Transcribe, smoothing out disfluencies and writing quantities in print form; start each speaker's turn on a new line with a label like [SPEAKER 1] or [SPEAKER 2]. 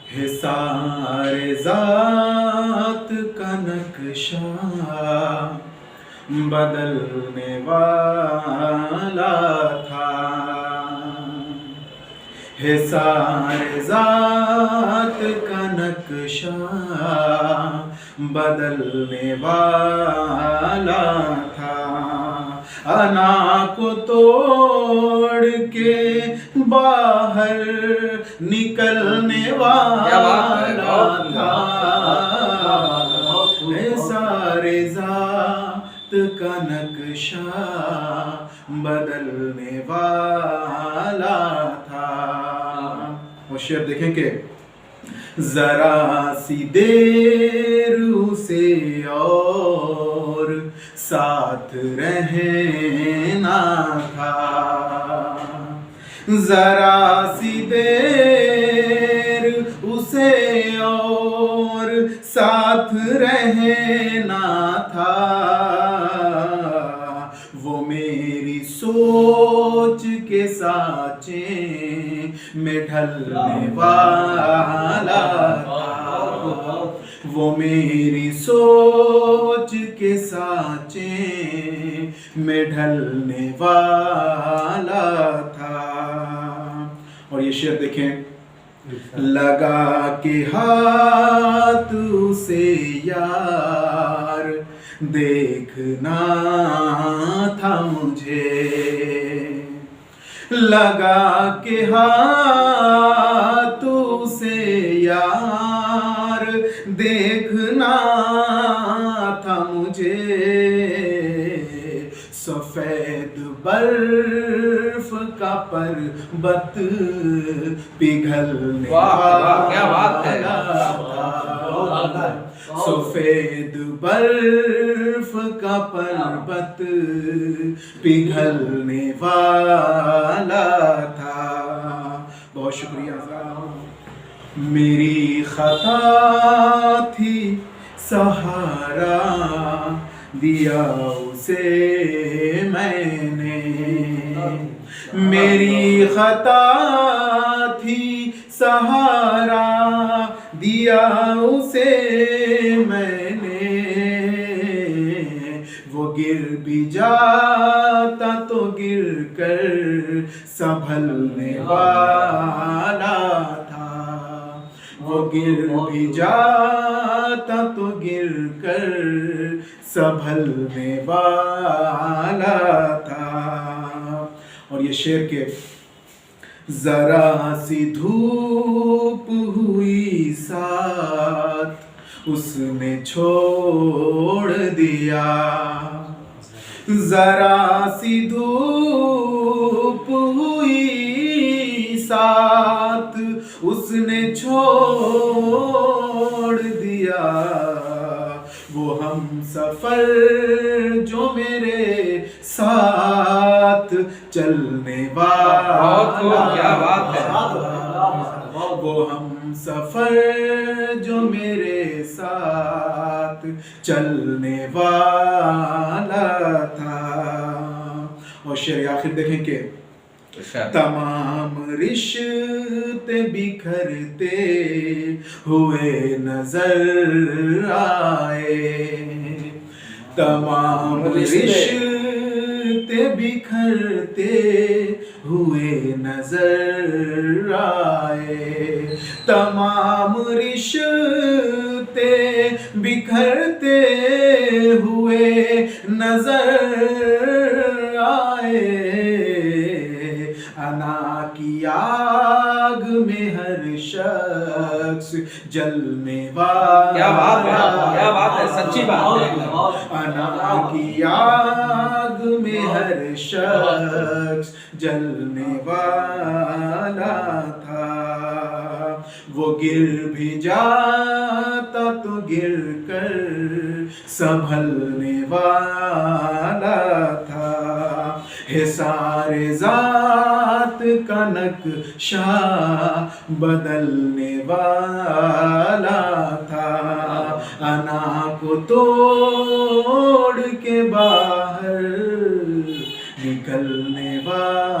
[SPEAKER 1] है सारे जात का नक्शा बदलने वाला था। है सारे जात का नक्शा बदलने वाला था। अना को तोड़ के बाहर निकलने वाला था। है सारे जात का नक्शा बदलने वाला था। और शेर देखें कि जरा सी देर उसे और साथ रहना था। जरा सी देर उसे और साथ रहना था। वो मेरी सोच के साँचे में ढलने वाला था। वो मेरी सोच के साँचे में ढलने वाला था। और ये शेर देखें, लगा के हाथ उसे यार देखना था मुझे। लगा के हाथ उसे यार देखना था मुझे। सफेद बर्फ का पर्वत पिघलने वाला था। सफेद बर्फ का पर्वत पिघलने वाला था। बहुत शुक्रिया। मेरी खता थी सहारा दिया उसे मैंने। मेरी खता थी सहारा दिया उसे मैंने। वो गिर भी जाता तो गिर कर संभलने वाला था। वो गिर भी जाता तो गिर कर संभलने वाला था। और ये शेर के जरा सी धूप हुई साथ उसने छोड़ दिया। जरा सी धूप हुई साथ उसने छोड़ दिया। वो हम सफर जो मेरे साथ चलने वाला,
[SPEAKER 2] क्या बात है।
[SPEAKER 1] वो हम सफर जो मेरे साथ चलने वाला था। और शेर आखिर देखें कि तमाम रिश्ते बिखरते हुए नजर आए। तमाम रिश्ते बिखरते हुए नजर आए। तमाम रिश्ते बिखरते हुए नजर आए। अना की आग में हर शख्स जलने वाला।
[SPEAKER 2] क्या बात है, क्या बात है, सच्ची बात है।
[SPEAKER 1] अना की आग में हर शख्स जलने वाला था। वो गिर भी जाता तो गिर कर संभलने वाला था। है सारे जात का नक्शा बदलने वाला था। अना को तोड़ के बाहर निकलने वाला